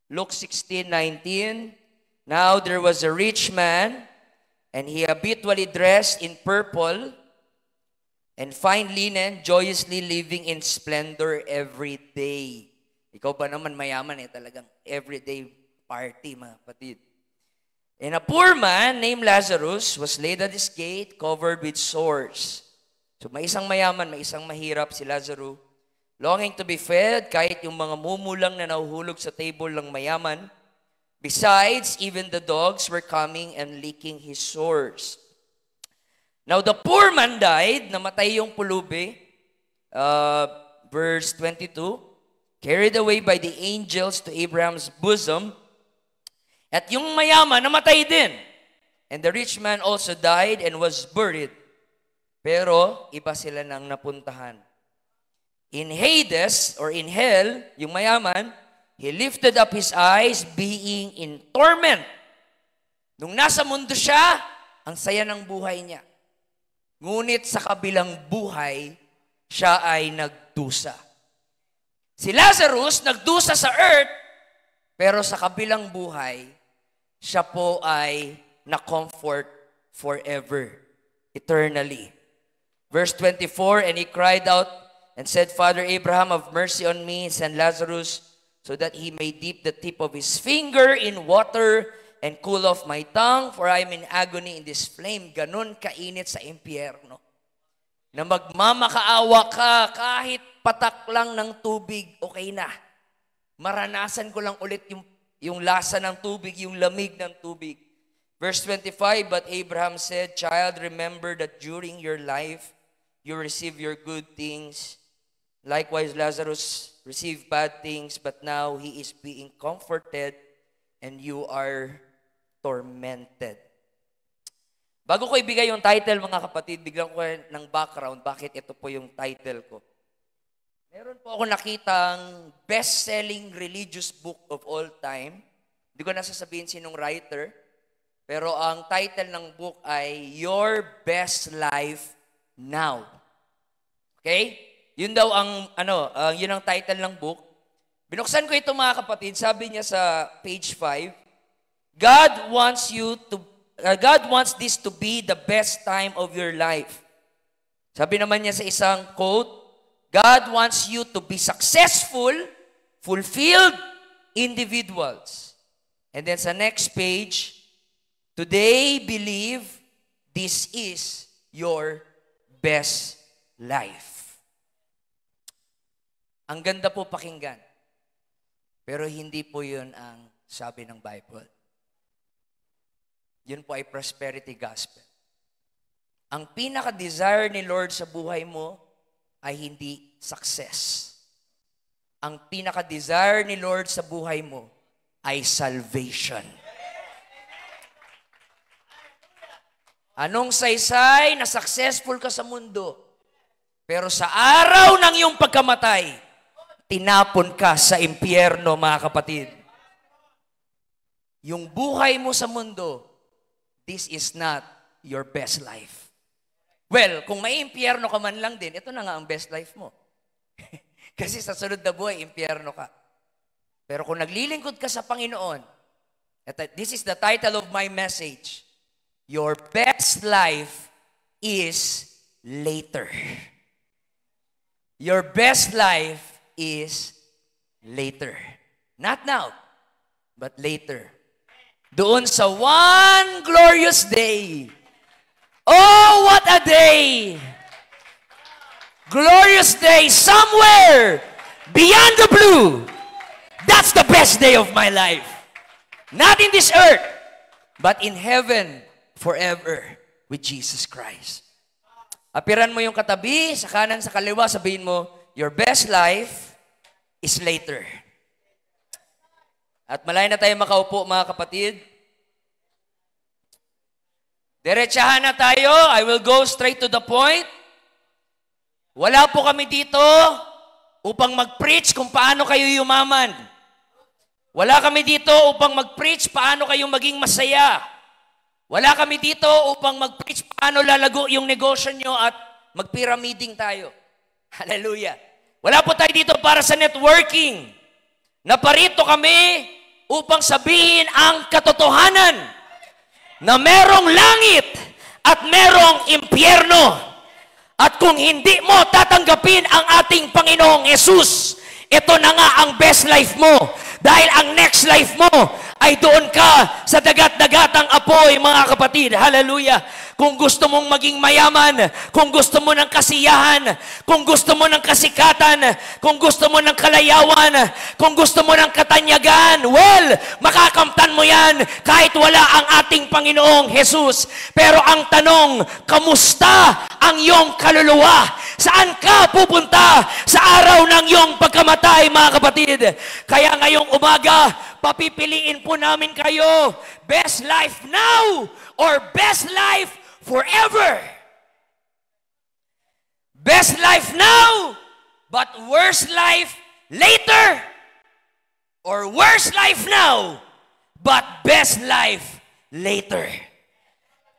Luke 16:19. Now there was a rich man, and he habitually dressed in purple and fine linen, joyously living in splendor every day. Ikaw ba naman mayaman talagang everyday party, mga kapatid. And a poor man named Lazarus was laid at his gate, covered with sores. So may isang mayaman, may isang mahirap, si Lazarus, longing to be fed, kahit yung mga mumulang na nahuhulog sa table ng mayaman. Besides, even the dogs were coming and licking his sores. Now the poor man died, namatay yung pulubi, verse 22, carried away by the angels to Abraham's bosom. At yung mayaman, namatay din. And the rich man also died and was buried. Pero, iba sila nang napuntahan. In Hades, or in hell, yung mayaman, he lifted up his eyes, being in torment. Nung nasa mundo siya, ang saya ng buhay niya. Ngunit sa kabilang buhay, siya ay nagdusa. Si Lazarus nagdusa sa earth, pero sa kabilang buhay, siya po ay na-comfort forever, eternally. Verse 24, and he cried out and said, Father Abraham, have mercy on me, and send Lazarus, so that he may dip the tip of his finger in water and cool off my tongue, for I am in agony in this flame. Ganon kainit sa impyerno. Na magmamakaawa ka, kahit patak lang ng tubig, okay na. Maranasan ko lang ulit yung lasa ng tubig, yung lamig ng tubig. Verse 25, but Abraham said, Child, remember that during your life, you receive your good things. Likewise, Lazarus received bad things, but now he is being comforted, and you are tormented. Bago ko ibigay yung title, mga kapatid, bigyan ko ng background, bakit ito po yung title ko. Meron po ako nakitang best-selling religious book of all time. Hindi ko nasasabihin sinong writer. Pero ang title ng book ay Your Best Life Now. Okay? Yun daw yun ang title ng book. Binuksan ko ito, mga kapatid. Sabi niya sa page 5, God wants this to be the best time of your life. Sabi naman niya sa isang quote, God wants you to be successful, fulfilled individuals. And then sa next page, today believe this is your best life. Ang ganda po pakinggan. Pero hindi po yun ang sabi ng Bible. Yun po ay prosperity gospel. Ang pinaka-desire ni Lord sa buhay mo ay hindi success. Ang pinaka-desire ni Lord sa buhay mo ay salvation. Anong saysay na successful ka sa mundo, pero sa araw ng iyong pagkamatay, tinapon ka sa impyerno, mga kapatid. Yung buhay mo sa mundo, this is not your best life. Well, kung may impyerno ka man lang din, ito na nga ang best life mo. Kasi sa sunod na buhay, impyerno ka. Pero kung naglilingkod ka sa Panginoon, this is the title of my message, your best life is later. Your best life is later. Not now, but later. Doon sa one glorious day. Oh, what a day! Glorious day somewhere beyond the blue. That's the best day of my life. Not in this earth, but in heaven forever with Jesus Christ. Apiran mo yung katabi, sa kanan, sa kaliwa, sabihin mo, your best life is later. At malay na tayo makaupo, mga kapatid. Diretsahan na tayo. I will go straight to the point. Wala po kami dito upang mag-preach kung paano kayo yumaman. Wala kami dito upang mag-preach paano kayo maging masaya. Wala kami dito upang mag-preach paano lalago yung negosyo nyo at mag-pyramiding tayo. Hallelujah. Wala po tayo dito para sa networking. Naparito kami upang sabihin ang katotohanan na merong langit at merong impyerno. At kung hindi mo tatanggapin ang ating Panginoong Jesus, ito na nga ang best life mo. Dahil ang next life mo ay doon ka sa dagat-dagatang apoy, mga kapatid. Hallelujah! Kung gusto mong maging mayaman, kung gusto mo ng kasiyahan, kung gusto mo ng kasikatan, kung gusto mo ng kalayawan, kung gusto mo ng katanyagan, well, makakamtan mo yan kahit wala ang ating Panginoong Jesus. Pero ang tanong, kamusta ang iyong kaluluwa? Saan ka pupunta sa araw ng iyong pagkamatay, mga kapatid? Kaya ngayong umaga, papipiliin po namin kayo, best life now or best life forever. Best life now, but worst life later. Or worst life now, but best life later.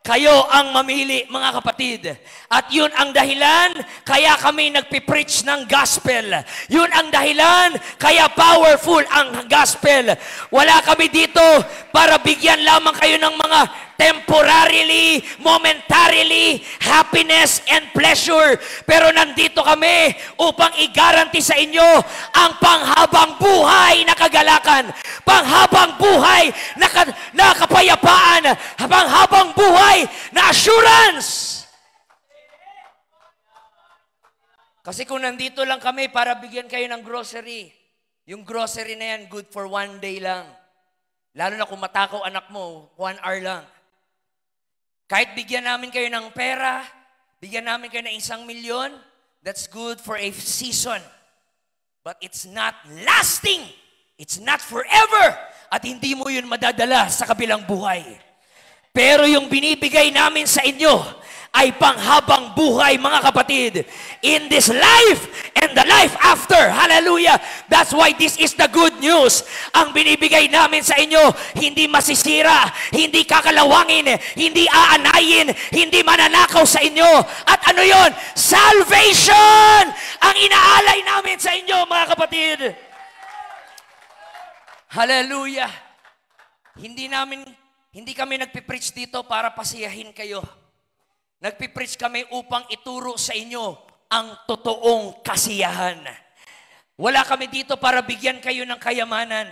Kayo ang mamili, mga kapatid. At yun ang dahilan kaya kami nagpipreach ng gospel. Yun ang dahilan kaya powerful ang gospel. Wala kami dito para bigyan lamang kayo ng mga temporarily, momentarily, happiness and pleasure. Pero nandito kami upang i-guarantee sa inyo ang panghabang buhay na kagalakan, panghabang buhay na kapayapaan, panghabang buhay na assurance. Kasi kung nandito lang kami para bigyan kayo ng grocery, yung grocery na yan, good for 1 day lang. Lalo na kung matakaw anak mo, 1 hour lang. Kahit bigyan namin kayo ng pera, bigyan namin kayo ng 1 milyon, that's good for a season. But it's not lasting. It's not forever. At hindi mo yun madadala sa kabilang buhay. Pero yung binibigay namin sa inyo ay panghabang buhay, mga kapatid. In this life and the life after. Hallelujah! That's why this is the good news. Ang binibigay namin sa inyo, hindi masisira, hindi kakalawangin, hindi aanayin, hindi mananakaw sa inyo. At ano yon? Salvation! Ang inaalay namin sa inyo, mga kapatid. Hallelujah! Hindi kami nagpipreach dito para pasiyahin kayo. Nagpipreach kami upang ituro sa inyo ang totoong kasiyahan. Wala kami dito para bigyan kayo ng kayamanan.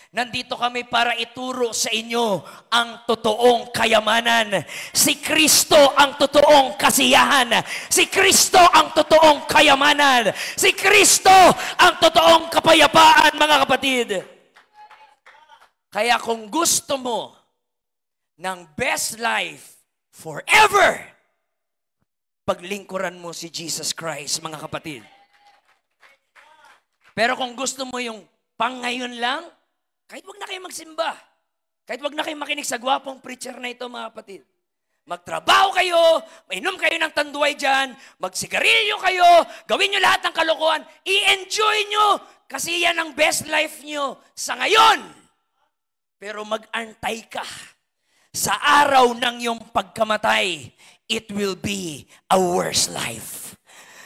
Nandito kami para ituro sa inyo ang totoong kayamanan. Si Kristo ang totoong kasiyahan. Si Kristo ang totoong kayamanan. Si Kristo ang totoong kapayapaan, mga kapatid. Kaya kung gusto mo ng best life forever, paglingkuran mo si Jesus Christ, mga kapatid. Pero kung gusto mo yung pang ngayon lang, kahit wag na kayo magsimba, kahit wag na kayo makinig sa gwapong preacher na ito, mga kapatid. Magtrabaho kayo, mainom kayo ng tanduay dyan, magsigarilyo kayo, gawin nyo lahat ng kalokohan, i-enjoy nyo, kasi yan ang best life nyo sa ngayon. Pero mag-antay ka sa araw ng iyong pagkamatay, it will be a worse life.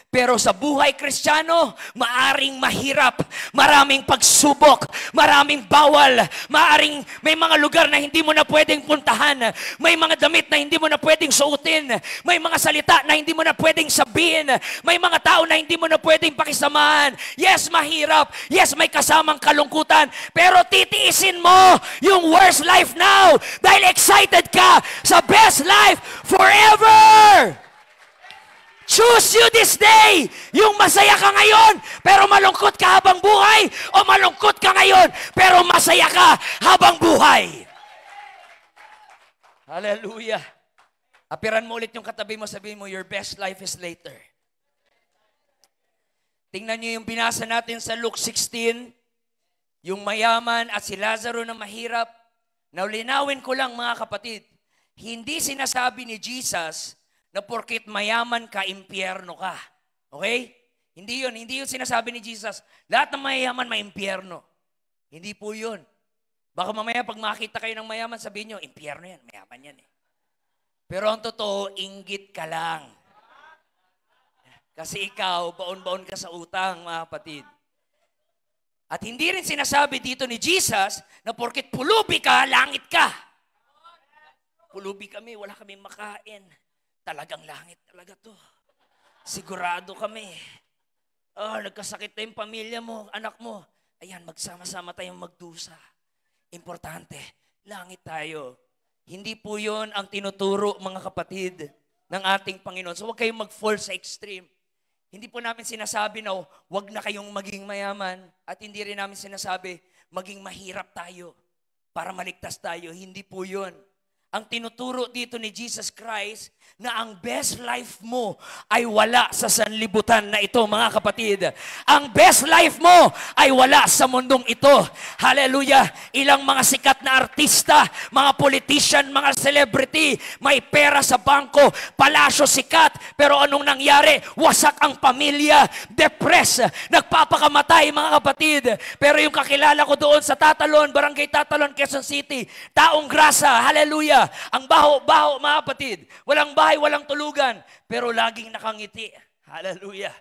Pero sa buhay Kristiyano, maaring mahirap, maraming pagsubok, maraming bawal, maaring may mga lugar na hindi mo na pwedeng puntahan, may mga damit na hindi mo na pwedeng suotin, may mga salita na hindi mo na pwedeng sabihin, may mga tao na hindi mo na pwedeng pakisamahan. Yes, mahirap. Yes, may kasamang kalungkutan. Pero titiisin mo yung worst life now dahil excited ka sa best life forever. Choose you this day. Yung masaya ka ngayon, pero malungkot ka habang buhay, o malungkot ka ngayon, pero masaya ka habang buhay. Hallelujah. Apiran mo ulit yung katabi mo, sabihin mo, your best life is later. Tingnan niyo yung binasa natin sa Luke 16, yung mayaman at si Lazaro na mahirap. Now, linawin ko lang, mga kapatid, hindi sinasabi ni Jesus na porkit mayaman ka, impyerno ka. Okay? Hindi yun sinasabi ni Jesus. Lahat ng mayaman may impyerno. Hindi po yun. Baka mamaya pag makita kayo ng mayaman, sabihin nyo, impyerno yan, mayaman yan eh. Pero ang totoo, inggit ka lang. Kasi ikaw, baon-baon ka sa utang, mga kapatid. At hindi rin sinasabi dito ni Jesus na porket pulubi ka, langit ka. Pulubi kami, wala kaming makain. Talagang langit talaga to. Sigurado kami. Nagkasakit na yung pamilya mo, anak mo. Ayan, magsama-sama tayong magdusa. Importante, langit tayo. Hindi po yun ang tinuturo, mga kapatid, ng ating Panginoon. So huwag kayong mag-fall sa extreme. Hindi po namin sinasabi na huwag na kayong maging mayaman at hindi rin namin sinasabi maging mahirap tayo para maligtas tayo. Hindi po yun. Ang tinuturo dito ni Jesus Christ na ang best life mo ay wala sa sanlibutan na ito, mga kapatid. Ang best life mo ay wala sa mundong ito. Hallelujah! Ilang mga sikat na artista, mga politician, mga celebrity, may pera sa bangko, palasyo sikat, pero anong nangyari? Wasak ang pamilya, depressed, nagpapakamatay, mga kapatid. Pero yung kakilala ko doon sa Tatalon, Barangay Tatalon, Quezon City, taong grasa, hallelujah! Ang baho-baho, mga kapatid. Walang bahay, walang tulugan. Pero laging nakangiti. Hallelujah.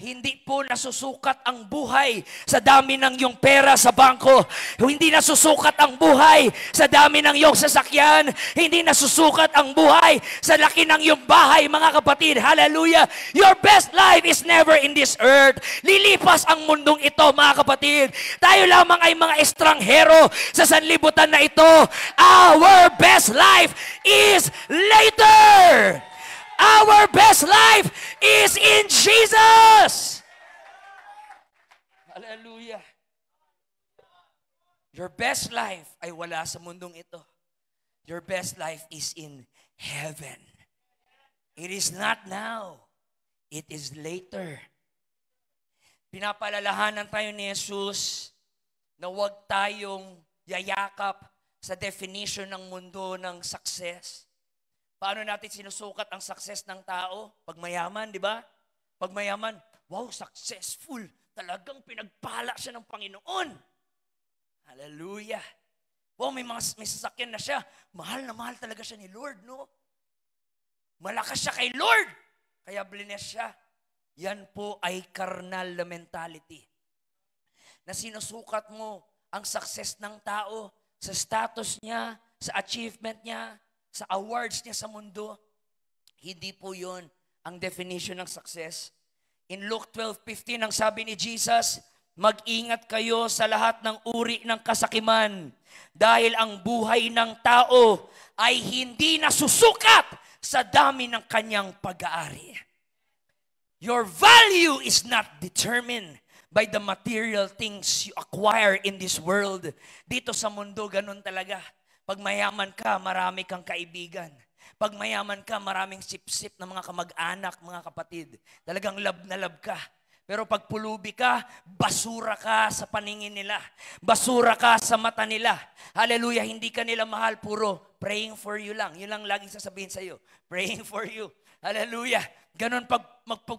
Hindi po nasusukat ang buhay sa dami ng iyong pera sa bangko. Hindi nasusukat ang buhay sa dami ng iyong sasakyan. Hindi nasusukat ang buhay sa laki ng iyong bahay, mga kapatid. Hallelujah. Your best life is never in this earth. Lilipas ang mundong ito, mga kapatid. Tayo lamang ay mga estranghero sa sanlibutan na ito. Our best life is later. Our best life is in Jesus. Hallelujah. Your best life ay wala sa mundong ito. Your best life is in heaven. It is not now. It is later. Pinapalalahanan tayo ni Jesus na huwag tayong yayakap sa definition ng mundo ng success. Paano natin sinusukat ang success ng tao? Pag mayaman, di ba? Pag mayaman, wow, successful. Talagang pinagpala siya ng Panginoon. Hallelujah. Wow, may sasakyan na siya. Mahal na mahal talaga siya ni Lord, no? Malakas siya kay Lord. Kaya blines siya. Yan po ay carnal na mentality. Na sinusukat mo ang success ng tao sa status niya, sa achievement niya, sa awards niya sa mundo. Hindi po yun ang definition ng success. In Luke 12:15, ang sabi ni Jesus, mag-ingat kayo sa lahat ng uri ng kasakiman dahil ang buhay ng tao ay hindi nasusukat sa dami ng kanyang pag-aari. Your value is not determined by the material things you acquire in this world. Dito sa mundo, ganun talaga. Pag mayaman ka, marami kang kaibigan. Pag mayaman ka, maraming sip-sip na mga kamag-anak, mga kapatid. Talagang love na love ka. Pero pag pulubi ka, basura ka sa paningin nila. Basura ka sa mata nila. Hallelujah, hindi ka nila mahal, puro praying for you lang. Yun lang laging sasabihin sa iyo. Praying for you. Hallelujah. Ganon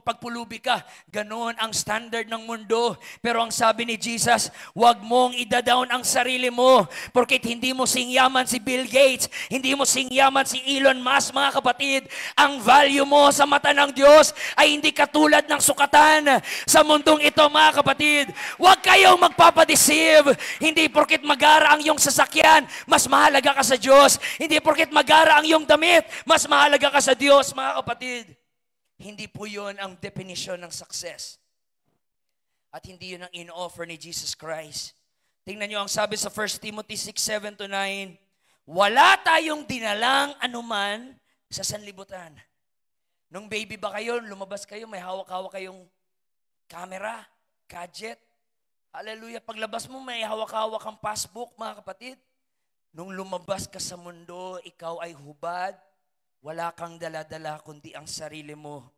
pagpulubi ka, ganon ang standard ng mundo. Pero ang sabi ni Jesus, huwag mong ida-down ang sarili mo porket hindi mo singyaman si Bill Gates, hindi mo singyaman si Elon Musk, mga kapatid. Ang value mo sa mata ng Diyos ay hindi katulad ng sukatan sa mundong ito, mga kapatid. Huwag kayong magpapadeceive. Hindi porket magara ang iyong sasakyan, mas mahalaga ka sa Diyos. Hindi porket magara ang iyong damit, mas mahalaga ka sa Diyos, mga kapatid. Hindi po yun ang definition ng success. At hindi yun ang in-offer ni Jesus Christ. Tingnan nyo ang sabi sa 1 Timothy 6:7-9, wala tayong dinalang anuman sa sanlibutan. Nung baby ba kayo, lumabas kayo, may hawak-hawak kayong camera, gadget. Hallelujah. Paglabas mo, may hawak-hawak kang passbook, mga kapatid. Nung lumabas ka sa mundo, ikaw ay hubad. Wala kang dala-dala kundi ang sarili mo.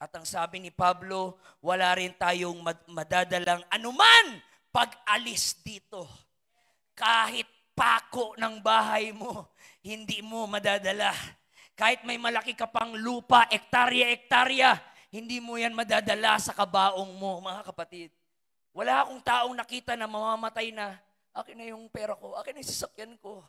At ang sabi ni Pablo, wala rin tayong madadalang anuman pag-alis dito. Kahit pako ng bahay mo, hindi mo madadala. Kahit may malaki ka pang lupa, ektarya-ektarya, hindi mo yan madadala sa kabaong mo, mga kapatid. Wala akong taong nakita na mamamatay na, akin na yung pera ko, akin na yung sasakyan ko.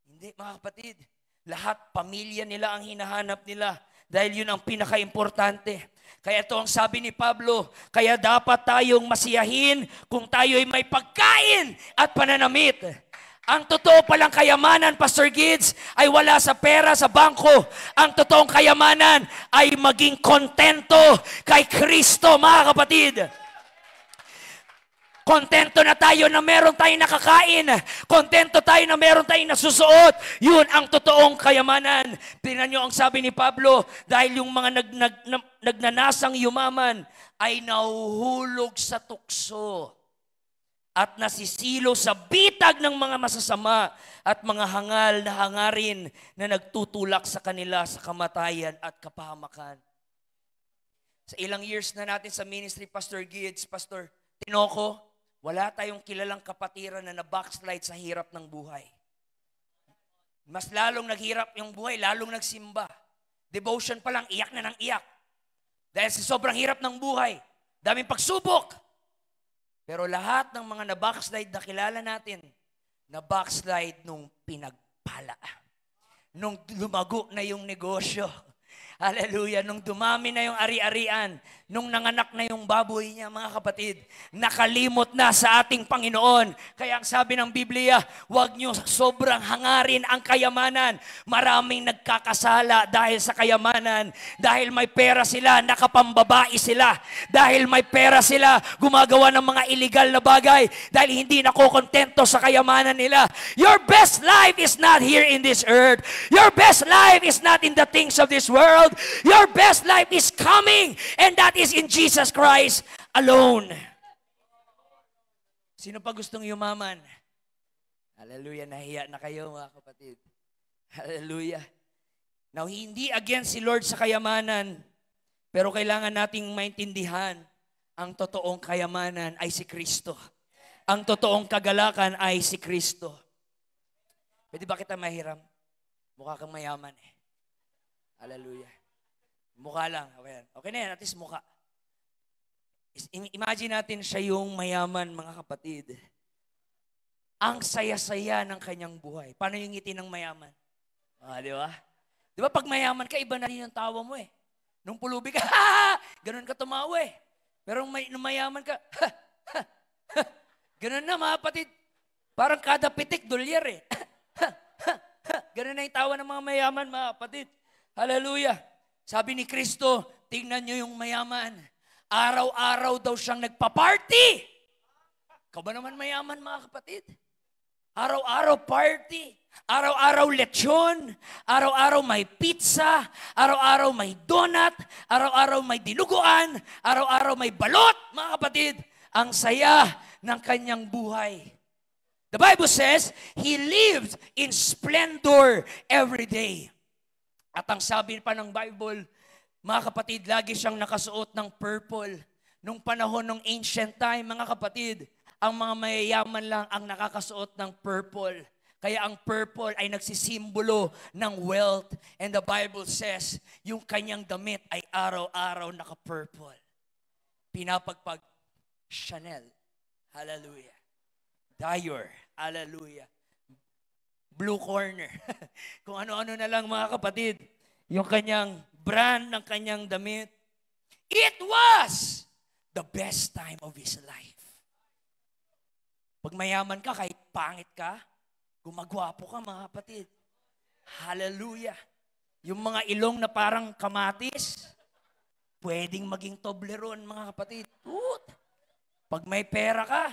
Hindi, mga kapatid. Lahat, pamilya nila ang hinahanap nila. Dahil yun ang pinaka-importante. Kaya ito ang sabi ni Pablo, kaya dapat tayong masiyahin kung tayo'y may pagkain at pananamit. Ang totoo palang kayamanan, Pastor Gids, ay wala sa pera, sa bangko. Ang totoong kayamanan ay maging kontento kay Kristo, mga kapatid. Kontento na tayo na meron tayong nakakain. Kontento tayo na meron tayong nasusuot. Yun ang totoong kayamanan. Tingnan nyo ang sabi ni Pablo, dahil yung mga nagnanasang yumaman ay nahuhulog sa tukso at nasisilo sa bitag ng mga masasama at mga hangal na hangarin na nagtutulak sa kanila sa kamatayan at kapahamakan. Sa ilang years na natin sa ministry, Pastor Gids, Pastor Tinoco, wala tayong kilalang kapatiran na na-backslide sa hirap ng buhay. Mas lalong naghirap yung buhay, lalong nagsimba. Devotion pa lang, iyak na ng iyak. Dahil sa sobrang hirap ng buhay, daming pagsubok. Pero lahat ng mga na-backslide na kilala natin, na-backslide nung pinagpala. Nung lumago na yung negosyo. Hallelujah. Nung dumami na yung ari-arian, nung nanganak na yung baboy niya, mga kapatid, nakalimot na sa ating Panginoon. Kaya ang sabi ng Biblia, huwag niyo sobrang hangarin ang kayamanan. Maraming nagkakasala dahil sa kayamanan. Dahil may pera sila, nakapambabae sila. Dahil may pera sila, gumagawa ng mga illegal na bagay. Dahil hindi nakokontento sa kayamanan nila. Your best life is not here in this earth. Your best life is not in the things of this world. Your best life is coming, and that is in Jesus Christ alone. Sino pa gustong yumaman? Hallelujah, nahiya na kayo mga kapatid. Hallelujah. Now, hindi against si Lord sa kayamanan, pero kailangan nating maintindihan ang totoong kayamanan ay si Kristo. Ang totoong kagalakan ay si Kristo. Pwede ba kita mahiram? Mukha kang mayaman eh. Hallelujah. Mukha lang. Okay na yan, at least mukha. Imagine natin siya yung mayaman, mga kapatid. Ang saya-saya ng kanyang buhay. Paano yung ngiti ng mayaman? Di ba? Di ba pag mayaman ka, iba na rin yung tawa mo eh. Nung pulubi ka, ganun ka tumawa eh. Pero nung mayaman ka, ganun na mga kapatid. Parang kada pitik, dolyar eh. Ganun na yung tawa ng mga mayaman, mga kapatid. Hallelujah. Sabi ni Kristo, tingnan nyo yung mayaman. Araw-araw daw siyang nagpa-party. Ikaw ba naman mayaman, mga kapatid? Araw-araw party. Araw-araw lechon. Araw-araw may pizza. Araw-araw may donut. Araw-araw may dinuguan. Araw-araw may balot, mga kapatid. Ang saya ng kanyang buhay. The Bible says, he lived in splendor every day. At ang sabi pa ng Bible, mga kapatid, lagi siyang nakasuot ng purple. Nung panahon ng ancient time, mga kapatid, ang mga mayayaman lang ang nakakasuot ng purple. Kaya ang purple ay nagsisimbolo ng wealth. And the Bible says, yung kanyang damit ay araw-araw naka-purple. Pinapagpag Chanel. Hallelujah. Dior. Hallelujah. Blue Corner. Kung ano-ano na lang, mga kapatid. Yung kanyang brand ng kanyang damit. It was the best time of his life. Pag mayaman ka, kahit pangit ka, gumagwapo ka, mga kapatid. Hallelujah. Yung mga ilong na parang kamatis, pwedeng maging Toblerone, mga kapatid. Pag may pera ka,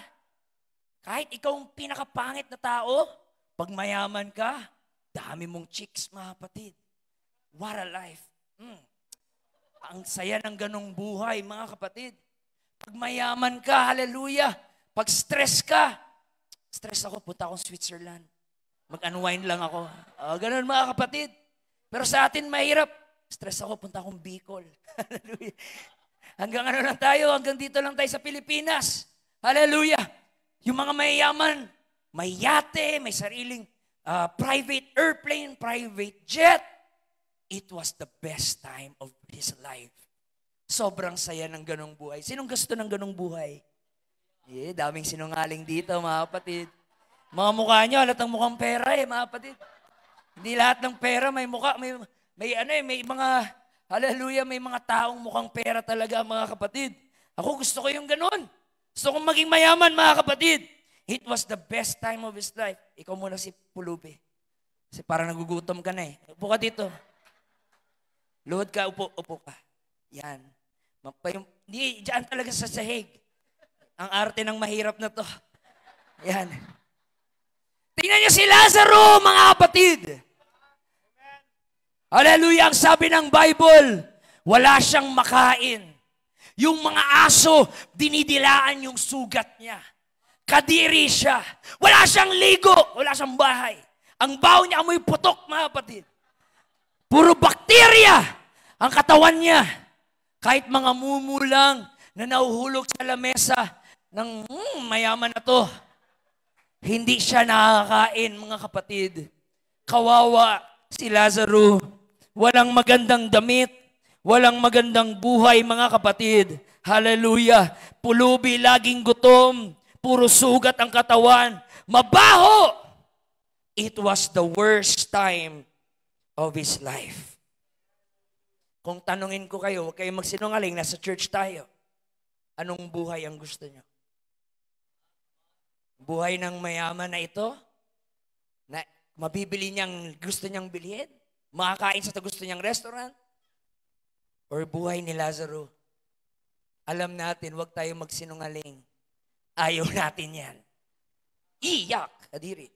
kahit ikaw ang pinakapangit na tao, pag mayaman ka, dami mong chicks, mga kapatid. What a life. Ang saya ng ganong buhay, mga kapatid. Pag mayaman ka, hallelujah. Pag stress ka, stress ako, punta akong Switzerland. Mag-unwind lang ako. Ganun, mga kapatid. Pero sa atin, mahirap. Stress ako, punta akong Bicol. Hallelujah. Hanggang ano lang tayo, hanggang dito lang tayo sa Pilipinas. Hallelujah. Yung mga mayayaman, may yate, may sariling private airplane, private jet. It was the best time of his life. Sobrang saya ng ganong buhay. Sinong gusto ng ganong buhay? Daming sinungaling dito, mga kapatid. Mga mukha nyo, halatang mukhang pera mga kapatid. Hindi lahat ng pera may mukha, may mga Hallelujah, may mga taong mukhang pera talaga, mga kapatid. Ako gusto ko yung ganun. Gusto kong maging mayaman, mga kapatid. It was the best time of his life. Ikaw muna si Pulubi. Kasi parang nagugutom ka na eh. Upo ka dito. Luhod ka, upo ka. Yan. Hindi, dyan talaga sa sahig. Ang arte ng mahirap na to. Yan. Tingnan niyo si Lazaro, mga kapatid. Hallelujah, ang sabi ng Bible, wala siyang makain. Yung mga aso, dinidilaan yung sugat niya. Kadiri siya. Wala siyang ligo. Wala siyang bahay. Ang baho niya amoy putok, mga kapatid. Puro bakterya ang katawan niya. Kahit mga mumulang na nahuhulog sa lamesa ng mayaman na to, hindi siya nakakain, mga kapatid. Kawawa si Lazaro. Walang magandang damit. Walang magandang buhay, mga kapatid. Hallelujah. Pulubi, laging gutom. Puro sugat ang katawan. Mabaho! It was the worst time of his life. Kung tanungin ko kayo, huwag kayong magsinungaling, nasa church tayo. Anong buhay ang gusto nyo? Buhay ng mayaman na ito? Na mabibili niyang gusto niyang bilhin? Makakain sa gusto niyang restaurant? Or buhay ni Lazaro? Alam natin, huwag tayo magsinungaling. Ayaw natin yan. Iyak, kadiri.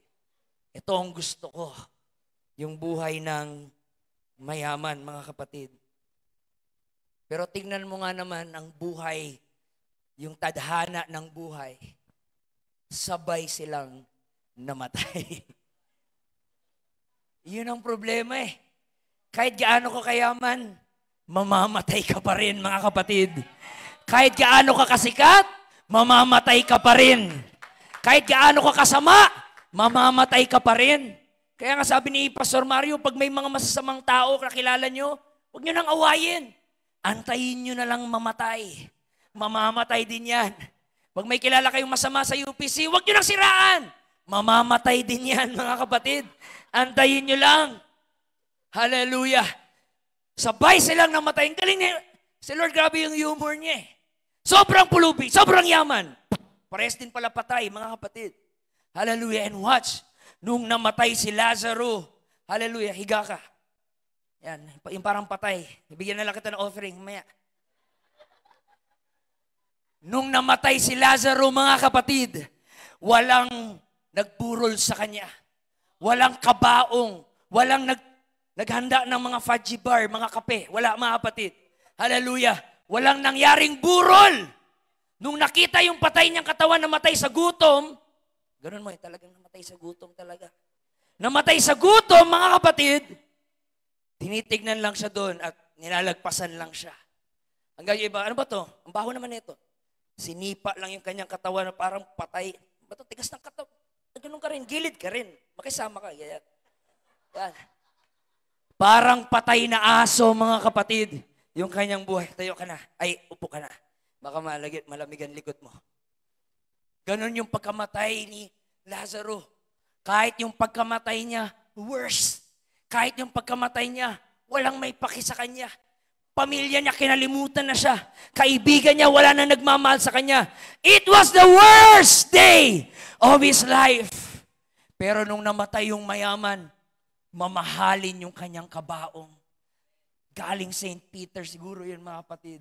Ito ang gusto ko. Yung buhay ng mayaman, mga kapatid. Pero tingnan mo nga naman ang buhay, yung tadhana ng buhay. Sabay silang namatay. Yun ang problema eh. Kahit gaano ka kayaman, mamamatay ka pa rin, mga kapatid. Kahit gaano ka kasikat, mamamatay ka pa rin. Kahit gaano ka kasama, mamamatay ka pa rin. Kaya nga sabi ni Pastor Mario, pag may mga masasamang tao kakilala nyo, huwag nyo nang awayin. Antayin nyo na lang mamatay. Mamamatay din yan. Pag may kilala kayong masama sa UPC, huwag nyo nang siraan. Mamamatay din yan, mga kapatid. Antayin nyo lang. Hallelujah. Sabay silang namatay. Ang galing niya. Si Lord, grabe yung humor niya eh. Sobrang pulubi, sobrang yaman. Pares din pala patay, mga kapatid. Hallelujah. And watch, nung namatay si Lazaro, hallelujah, higa ka. Yan, yung parang patay. Ibigyan na lang kita ng offering, maya. Nung namatay si Lazaro, mga kapatid, walang nagburol sa kanya. Walang kabaong. Walang naghanda ng mga fudgy bar, mga kape. Wala, mga kapatid. Hallelujah. Walang nangyaring burol. Nung nakita yung patay niyang katawan namatay sa gutom, ganun mo, talagang namatay sa gutom talaga. Namatay sa gutom, mga kapatid, tinitignan lang siya doon at nilalagpasan lang siya. Ang ganyan iba, ano ba to? Ang baho naman nito. Sinipa lang yung kanyang katawan na parang patay. Ba't ito? Tigas ng katawan. Ganun ka rin, gilid ka rin. Makisama ka. Yan. Yan. Parang patay na aso, mga kapatid. Yung kanyang buhay. Tayo ka na. Ay, upo ka na. Baka malamigan likod mo. Ganon yung pagkamatay ni Lazaro. Kahit yung pagkamatay niya, worse. Kahit yung pagkamatay niya, walang may paki sa kanya. Pamilya niya, kinalimutan na siya. Kaibigan niya, wala na nagmamahal sa kanya. It was the worst day of his life. Pero nung namatay yung mayaman, mamahalin yung kanyang kabaong. Galing St. Peter, siguro yun, mga kapatid.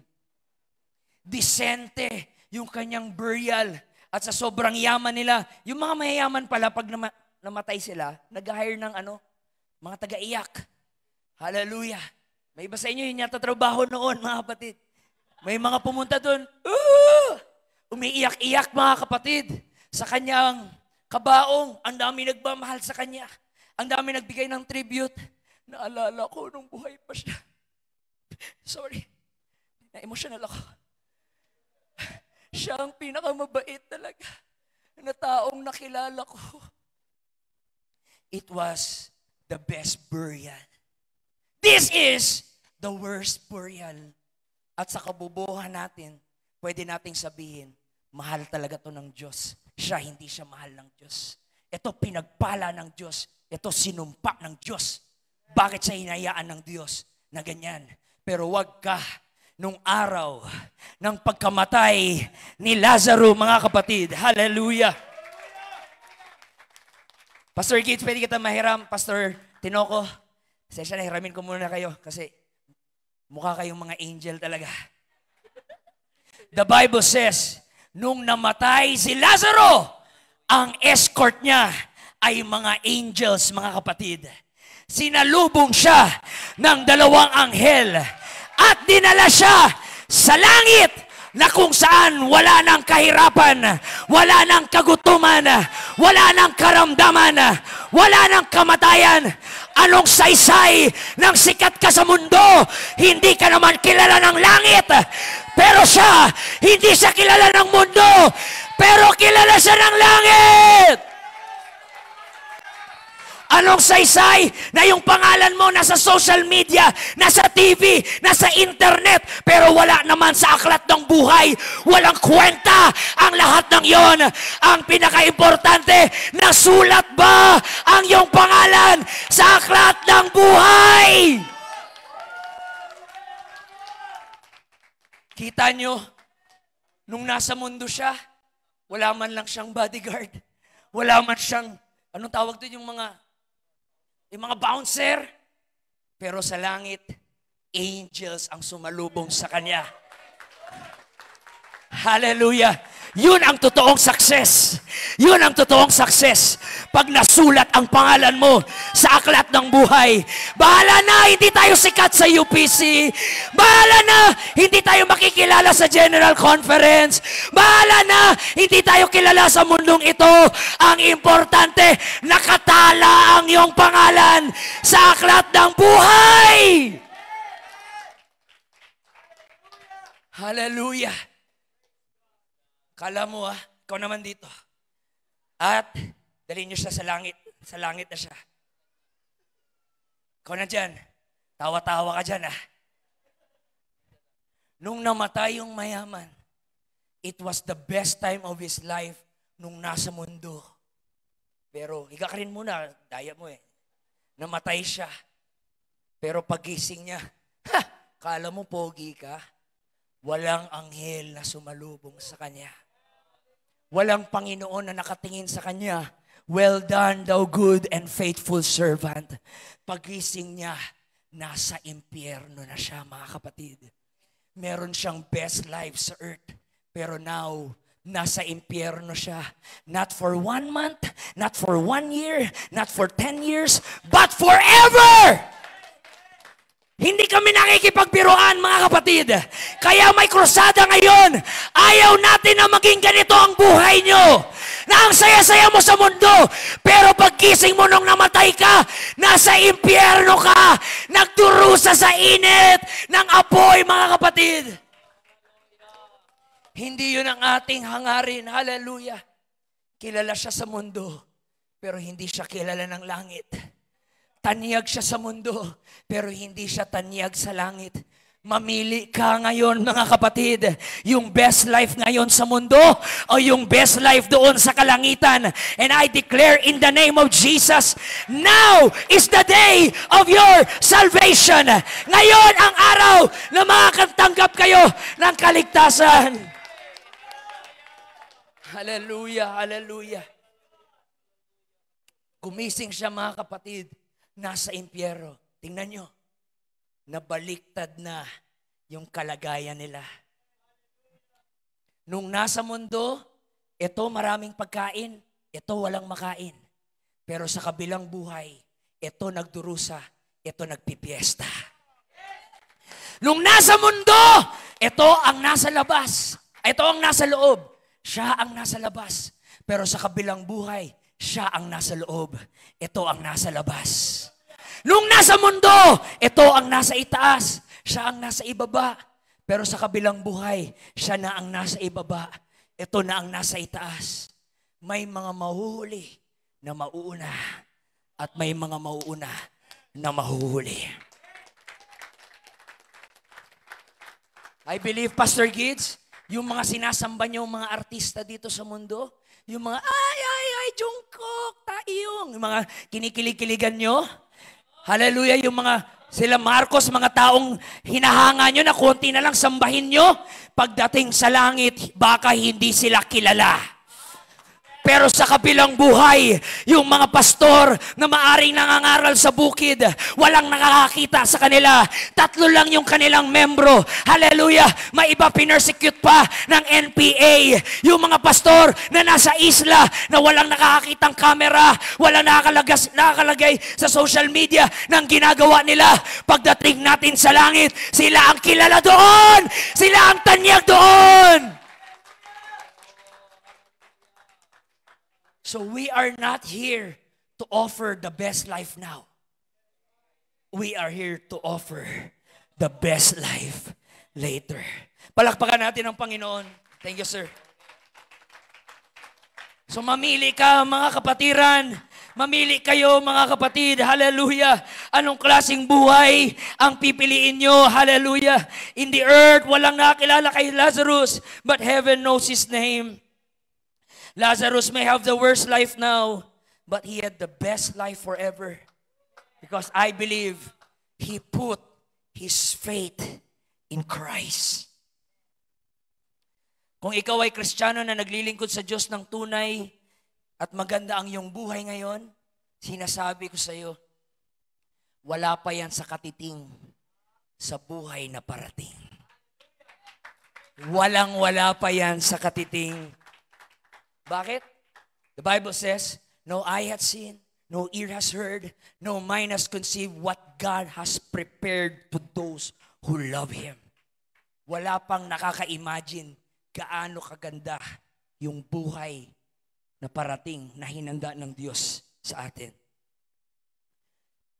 Disente yung kanyang burial. At sa sobrang yaman nila, yung mga mayayaman pala, pag namatay sila, nag-hire ng mga taga-iyak. Hallelujah. May iba sa inyo, yun yata trabaho noon, mga kapatid. May mga pumunta doon, umiiyak-iyak, mga kapatid, sa kanyang kabaong. Ang dami nagmamahal sa kanya. Ang dami nagbigay ng tribute. Naalala ko nung buhay pa siya. Sorry. Na-emotional ako. Siya ang pinakamabait talaga na taong nakilala ko. It was the best burial. This is the worst burial. At sa kabubuhan natin, pwede nating sabihin, mahal talaga to ng Diyos. Siya, hindi siya mahal ng Diyos. Ito pinagpala ng Diyos. Ito sinumpa ng Diyos. Bakit siya hinayaan ng Diyos na ganyan? Pero wag ka nung araw ng pagkamatay ni Lazaro, mga kapatid. Hallelujah! Pastor Gates, pwede kita mahiram. Pastor Tinoco, sesya na, hiramin ko muna kayo kasi mukha kayong mga angel talaga. The Bible says, nung namatay si Lazaro, ang escort niya ay mga angels, mga kapatid. Sinalubong siya ng 2 anghel at dinala siya sa langit na kung saan wala ng kahirapan, wala ng kagutuman, wala ng karamdaman, wala ng kamatayan. Anong saysay ng sikat ka sa mundo? Hindi ka naman kilala ng langit. Pero siya, hindi siya kilala ng mundo, pero kilala siya ng langit. Anong saysay na yung pangalan mo nasa social media, nasa TV, nasa internet, pero wala naman sa aklat ng buhay. Walang kwenta ang lahat ng yon. Ang pinaka-importante, nasulat ba ang iyong pangalan sa aklat ng buhay? Kita nyo, nung nasa mundo siya, wala man lang siyang bodyguard. Wala man siyang, anong tawag doon, yung mga bouncer. Pero sa langit, angels ang sumalubong sa kanya. Hallelujah! Yun ang totoong success. Yun ang totoong success. Pag nasulat ang pangalan mo sa aklat ng buhay, bahala na, hindi tayo sikat sa UPC. Bahala na, hindi tayo makikilala sa General Conference. Bahala na, hindi tayo kilala sa mundong ito. Ang importante, nakatala ang iyong pangalan sa aklat ng buhay. Hallelujah! Kala mo ikaw naman dito. At dalhin niyo siya sa langit. Sa langit na siya. Ikaw na dyan. Tawa-tawa ka dyan Nung namatay yung mayaman, it was the best time of his life nung nasa mundo. Pero higa ka rin muna, daya mo Namatay siya. Pero pagising niya, kala mo pogi ka? Walang anghel na sumalubong sa kanya. Walang Panginoon na nakatingin sa kanya. Well done, thou good and faithful servant. Pagising niya, nasa impyerno na siya, mga kapatid. Meron siyang best life sa earth. Pero now, nasa impyerno siya. Not for 1 month, not for 1 year, not for 10 years, but forever! Hindi kami nakikipagbiruan, mga kapatid. Kaya may krusada ngayon. Ayaw natin na maging ganito ang buhay nyo. Na ang saya-saya mo sa mundo. Pero pagkising mo nung namatay ka, nasa impyerno ka. Nagdurusa sa init ng apoy, mga kapatid. Hindi yun ang ating hangarin. Hallelujah. Kilala siya sa mundo, pero hindi siya kilala ng langit. Tanyag siya sa mundo, pero hindi siya tanyag sa langit. Mamili ka ngayon, mga kapatid, yung best life ngayon sa mundo o yung best life doon sa kalangitan. And I declare in the name of Jesus, now is the day of your salvation. Ngayon ang araw na makakatanggap kayo ng kaligtasan. Hallelujah, hallelujah. Gumising siya, mga kapatid. Nasa impyerno. Tingnan nyo, nabaliktad na yung kalagayan nila. Nung nasa mundo, ito maraming pagkain, ito walang makain. Pero sa kabilang buhay, ito nagdurusa, ito nagpipiesta. Nung nasa mundo, ito ang nasa labas, ito ang nasa loob, siya ang nasa labas. Pero sa kabilang buhay, siya ang nasa loob, ito ang nasa labas. Nung nasa mundo, ito ang nasa itaas, siya ang nasa ibaba. Pero sa kabilang buhay, siya na ang nasa ibaba, ito na ang nasa itaas. May mga mahuhuli na mauuna at may mga mauuna na mahuhuli. I believe, Pastor Gids, yung mga sinasamba niyo, mga artista dito sa mundo, yung mga Jungkook, Taeyong, yung mga kinikilig-kiligan nyo, hallelujah, yung mga Sila Marcos, mga taong hinahanga nyo na konti na lang sambahin nyo, pagdating sa langit, baka hindi sila kilala. Pero sa kabilang buhay, yung mga pastor na maaring nangangaral sa bukid, walang nakakakita sa kanila. 3 lang yung kanilang membro. Hallelujah! May iba pinersecute pa ng NPA. Yung mga pastor na nasa isla na walang nakakakitang camera, walang nakakalagay sa social media ng ginagawa nila. Pagdating natin sa langit, sila ang kilala doon! Sila ang tanyag doon! So we are not here to offer the best life now. We are here to offer the best life later. Palakpakan natin ang Panginoon. Thank you, sir. So mamili ka, mga kapatiran. Mamili kayo, mga kapatid. Hallelujah. Anong klaseng buhay ang pipiliin nyo? Hallelujah. In the earth, walang nakakilala kay Lazarus, but heaven knows his name. Lazarus may have the worst life now, but he had the best life forever. Because I believe he put his faith in Christ. Kung ikaw ay Kristiyano na naglilingkod sa Diyos ng tunay at maganda ang iyong buhay ngayon, sinasabi ko sa iyo, wala pa yan sa katiting sa buhay na parating. Walang-wala pa yan sa katiting. Bakit? The Bible says, no eye hath seen, no ear has heard, no mind has conceived what God has prepared to those who love Him. Wala pang nakaka-imagine gaano kaganda yung buhay na parating na hinanda ng Diyos sa atin.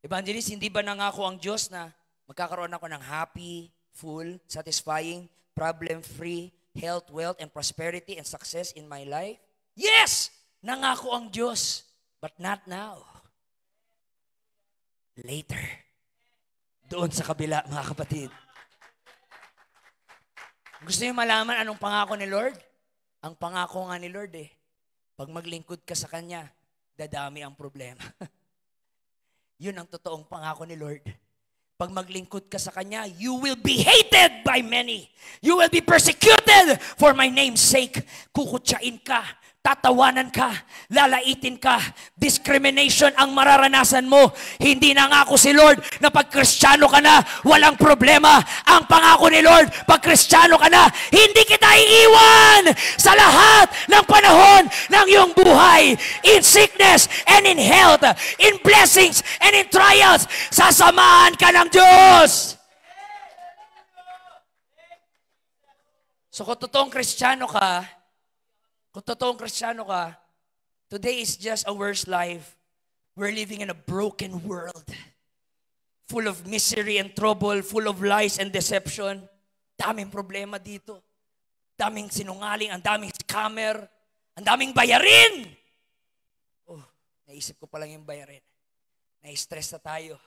Evangelist, hindi ba nangako ang Diyos na magkakaroon ako ng happy, full, satisfying, problem-free, health, wealth, and prosperity and success in my life? Yes! Nangako ang Diyos, but not now. Later. Doon sa kabila, mga kapatid. Gusto niyo malaman anong pangako ni Lord? Ang pangako nga ni Lord pag maglingkod ka sa Kanya, dadami ang problema. Yun ang totoong pangako ni Lord. Pag maglingkod ka sa Kanya, you will be hated by many. You will be persecuted for my name's sake. Kukutsain ka. Tatawanan ka, lalaitin ka, discrimination ang mararanasan mo. Hindi nangako si Lord na pag Kristiyano ka na, walang problema. Ang pangako ni Lord, pag Kristiyano ka na, hindi kita iiwan sa lahat ng panahon ng iyong buhay. In sickness and in health, in blessings and in trials, sasamahan ka ng Diyos. So kung totoong Kristiyano ka, today is just a worse life. We're living in a broken world. Full of misery and trouble, full of lies and deception. Daming problema dito. Daming sinungaling, ang daming scammer, ang daming bayarin. Naisip ko pa lang yung bayarin. Na-stress na tayo.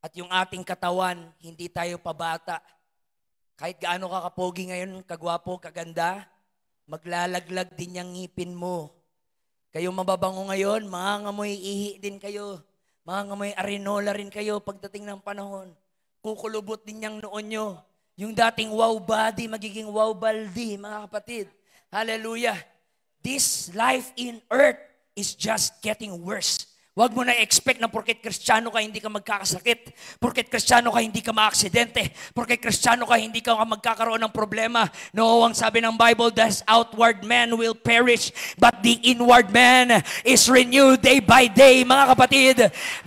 At yung ating katawan, hindi tayo pabata. Kahit gaano ka kapogi ngayon, kagwapo, kaganda, maglalaglag din yung ngipin mo. Kayo mababango ngayon, mangangamoy ihi din kayo. Mangangamoy arenola rin kayo pagdating ng panahon. Kukulubot din yung noon nyo. Yung dating wow body, magiging wow baldi, mga kapatid. Hallelujah. This life in earth is just getting worse. Huwag mo na expect na porket Kristiyano ka, hindi ka magkakasakit. Porket Kristiyano ka, hindi ka maaksidente. Porket Kristiyano ka, hindi ka magkakaroon ng problema. No, ang sabi ng Bible, the outward man will perish, but the inward man is renewed day by day. Mga kapatid,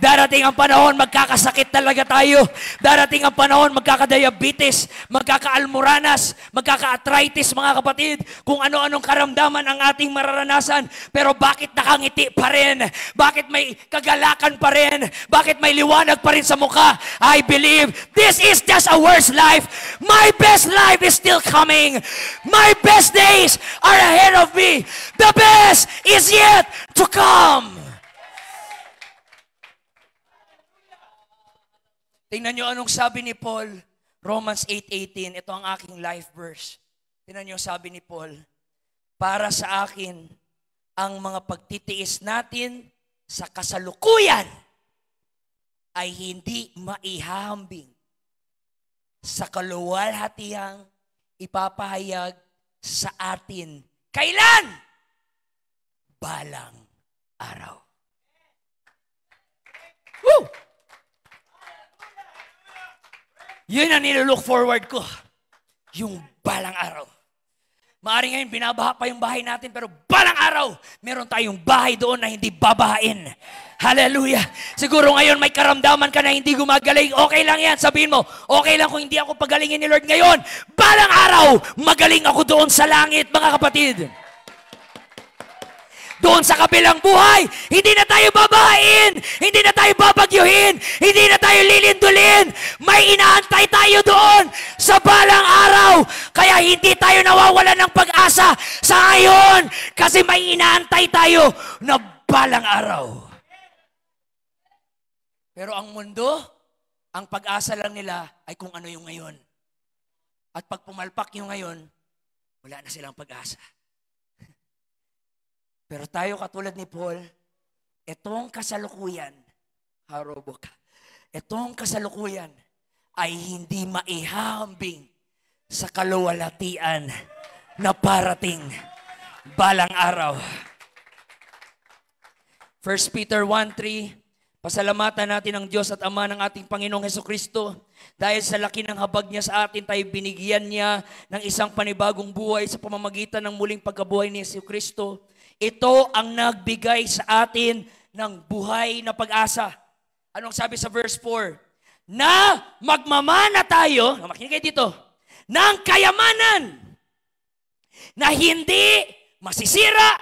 darating ang panahon, magkakasakit talaga tayo. Darating ang panahon, magkakadiabetes, magkakaalmoranas, magkaka-arthritis, mga kapatid. Kung ano-anong karamdaman ang ating mararanasan. Pero bakit nakangiti pa rin? Bakit may kagalakan pa rin? Bakit may liwanag pa rin sa mukha? I believe this is just a worse life. My best life is still coming. My best days are ahead of me. The best is yet to come. Tingnan nyo anong sabi ni Paul. Romans 8:18. Ito ang aking life verse. Tingnan nyo sabi ni Paul. Para sa akin, ang mga pagtitiis natin sa kasalukuyan ay hindi maihambing sa kaluwalhatiang ipapahayag sa atin. Kailan? Balang araw. Woo! Yun ang nilook forward ko. Yung balang araw. Maaring ngayon, binabaha pa yung bahay natin, pero balang araw, meron tayong bahay doon na hindi babahain. Hallelujah. Siguro ngayon may karamdaman ka na hindi gumagaling. Okay lang yan. Sabihin mo, okay lang kung hindi ako pagalingin ni Lord ngayon. Balang araw, magaling ako doon sa langit, mga kapatid. Doon sa kabilang buhay, hindi na tayo babahain, hindi na tayo babagyuhin, hindi na tayo lilindulin. May inaantay tayo doon sa balang araw. Kaya hindi tayo nawawalan ng pag-asa sa ngayon kasi may inaantay tayo na balang araw. Pero ang mundo, ang pag-asa lang nila ay kung ano yung ngayon. At pag pumalpak yung ngayon, wala na silang pag-asa. Pero tayo katulad ni Paul, itong kasalukuyan, itong kasalukuyan ay hindi maihambing sa kaluwalhatian na parating balang araw. 1 Peter 1:3, pasalamatan natin ang Diyos at Ama ng ating Panginoong Hesukristo dahil sa laki ng habag niya sa atin, tayo binigyan niya ng isang panibagong buhay sa pamamagitan ng muling pagkabuhay ni Hesukristo. Ito ang nagbigay sa atin ng buhay na pag-asa. Anong sabi sa verse 4? Na magmamana tayo, makinig kayo dito, ng kayamanan na hindi masisira,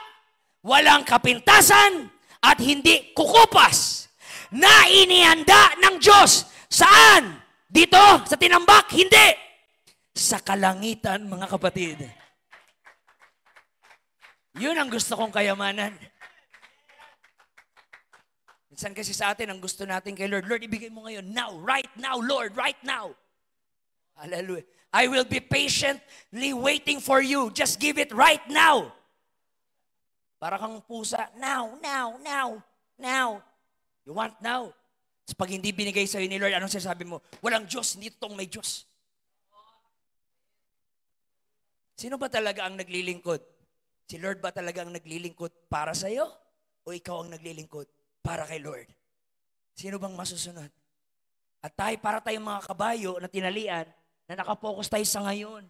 walang kapintasan, at hindi kukupas, na inihanda ng Diyos. Saan? Dito? Sa tinambak? Hindi. Sa kalangitan, mga kapatid. Yun ang gusto kong kayamanan. Minsan kasi sa atin, ang gusto natin kay Lord, Lord, ibigay mo ngayon. Now, right now, Lord, right now. Hallelujah. I will be patiently waiting for you. Just give it right now. Para kang pusa, now, now, now, now. You want now? Tapos pag hindi binigay sa'yo ni Lord, anong sasabi mo? Walang Diyos, hindi totoong may Diyos. Sino ba talaga ang naglilingkod? Si Lord ba talaga ang naglilingkod para sa'yo? O ikaw ang naglilingkod para kay Lord? Sino bang masusunod? At tayo, para tayong mga kabayo na tinalian, na nakapokus tayo sa ngayon.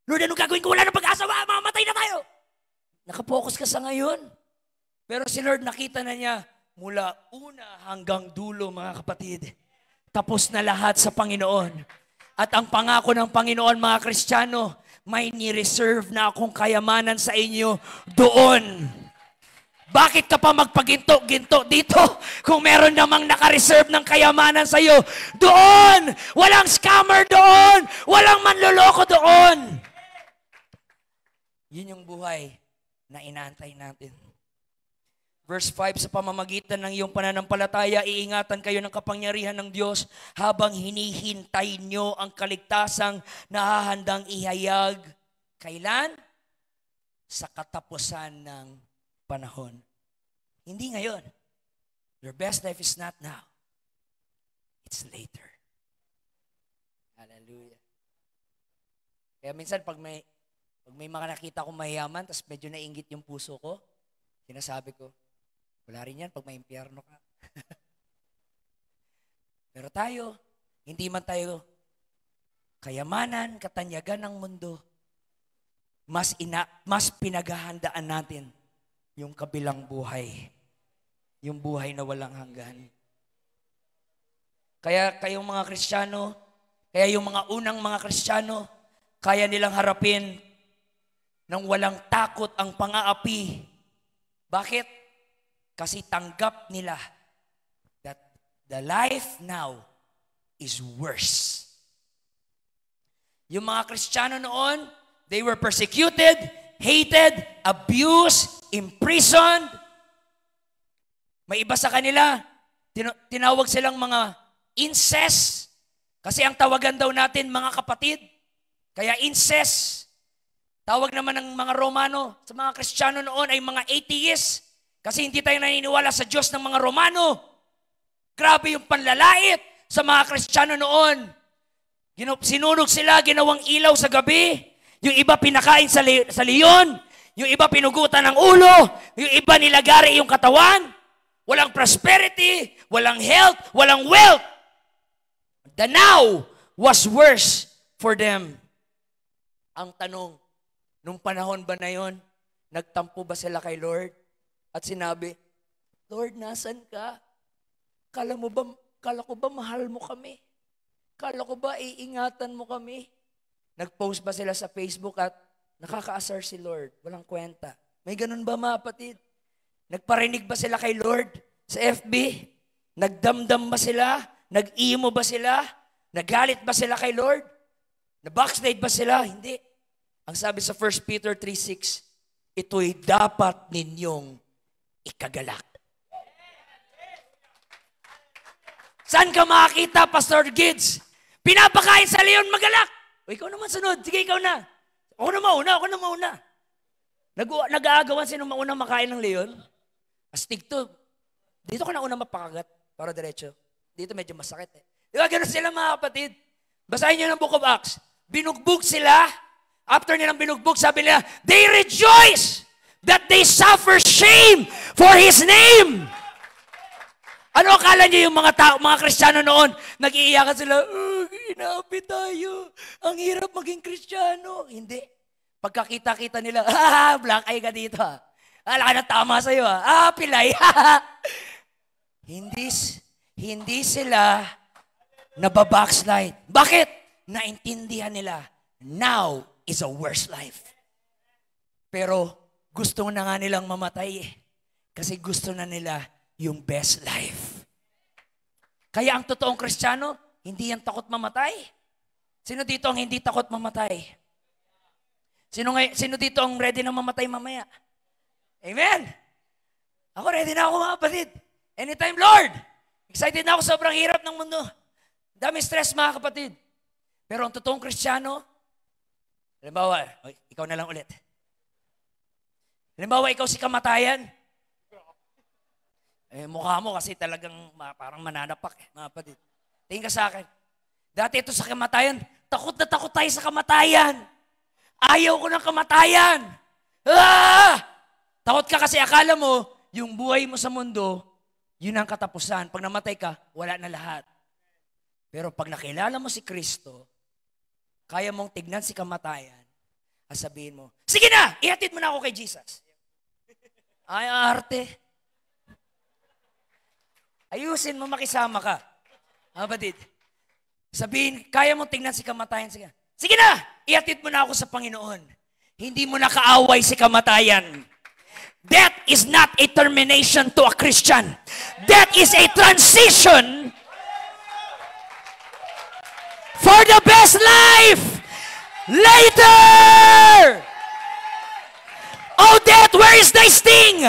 Lord, anong gagawin ko? Wala na pag-asa, mamamatay na tayo. Nakapokus ka sa ngayon. Pero si Lord nakita na niya, mula una hanggang dulo, mga kapatid, tapos na lahat sa Panginoon. At ang pangako ng Panginoon, mga Kristiyano, may ni-reserve na akong kayamanan sa inyo doon. Bakit ka pa magpaginto-ginto dito kung meron namang naka-reserve ng kayamanan sa iyo? Doon! Walang scammer doon! Walang manloloko doon! Yun yung buhay na inaantay natin. Verse 5, sa pamamagitan ng iyong pananampalataya, iingatan kayo ng kapangyarihan ng Diyos habang hinihintay nyo ang kaligtasang nahahandang ihayag. Kailan? Sa katapusan ng panahon. Hindi ngayon. Your best life is not now. It's later. Hallelujah. Kaya minsan pag may mga nakita kong mayaman, tapos medyo nainggit yung puso ko, sinasabi ko, wala rin yan pag may impyerno ka. Pero tayo, hindi man tayo kayamanan, katanyagan ng mundo, mas pinaghahandaan natin yung kabilang buhay. Yung buhay na walang hanggan. Kaya kayong mga Kristiyano, kaya yung mga unang mga Kristiyano, kaya nilang harapin ng walang takot ang pang-aapi. Bakit? Kasi tanggap nila that the life now is worse. Yung mga Kristiyano noon, they were persecuted, hated, abused, imprisoned. May iba sa kanila, tinawag silang mga incest. Kasi ang tawagan daw natin, mga kapatid. Kaya incest. Tawag naman ng mga Romano sa mga Kristiyano noon ay mga atheists. Kasi hindi tayo naniniwala sa Diyos ng mga Romano. Grabe yung panlalait sa mga Kristiyano noon. Sinunog sila, ginawang ilaw sa gabi. Yung iba pinakain sa leon. Yung iba pinugutan ng ulo. Yung iba nilagari yung katawan. Walang prosperity, walang health, walang wealth. The now was worse for them. Ang tanong, nung panahon ba na yon, nagtampo ba sila kay Lord? At sinabi, Lord, nasan ka? Kala ko ba mahal mo kami? Kala ko ba iingatan mo kami? Nag-post ba sila sa Facebook at nakakaasar si Lord? Walang kwenta. May ganun ba mga kapatid? Nagparinig ba sila kay Lord sa FB? Nagdamdam ba sila? Nag-emo ba sila? Nagalit ba sila kay Lord? Na-backslide ba sila? Hindi. Ang sabi sa 1 Peter 3:6, ito'y dapat ninyong ikagalak. Saan ka makakita, Pastor Gids? Pinapakain sa leon, magalak. O ikaw naman sunod. Sige, ikaw na. Ako na mauna. Nag-aagawan sino mauna makain ng leon? Astig to. Dito ka na una mapakagat para diretso. Dito medyo masakit eh. Di ba gano'n sila mga kapatid? Basahin niyo ng Book of Acts. Binugbog sila. After nilang binugbog, sabi nila, they rejoice that they suffer shame for His name. Ano akala niyo yung mga Kristiyano noon? Nag-iiyakan sila, inabi tayo. Ang hirap maging Kristiyano. Hindi. Pagkakita-kita nila, black eye ka dito. Ala ka na tama sa'yo. Pilay. Hindi sila nababackslide. Bakit? Naintindihan nila, now is a worse life. Pero gusto na nga nilang mamatay eh. Kasi gusto na nila yung best life. Kaya ang totoong Kristiyano, hindi yan takot mamatay. Sino dito ang hindi takot mamatay? Sino dito ang ready na mamatay mamaya? Amen? Ako ready na ako mga kapatid. Anytime, Lord. Excited na ako, sobrang hirap ng mundo. Dami stress mga kapatid. Pero ang totoong Kristiyano, halimbawa, ikaw na lang ulit. Halimbawa, ikaw si kamatayan. Mukha mo kasi talagang parang mananapak mga kapatid. Tingin ka sa akin. Dati ito sa kamatayan, takot na takot tayo sa kamatayan. Ayaw ko ng kamatayan. Takot ka kasi akala mo, yung buhay mo sa mundo, yun ang katapusan. Pag namatay ka, wala na lahat. Pero pag nakilala mo si Kristo, kaya mong tignan si kamatayan, at sabihin mo, sige na, ihatid mo na ako kay Jesus. Ay, arte. Ayusin mo, makisama ka. Kapatid, sabihin, kaya mong tignan si kamatayan. Sige na, ihatid mo na ako sa Panginoon. Hindi mo na kaaway si kamatayan. Death is not a termination to a Christian. Death is a transition for the best life later. Oh death, where is thy sting?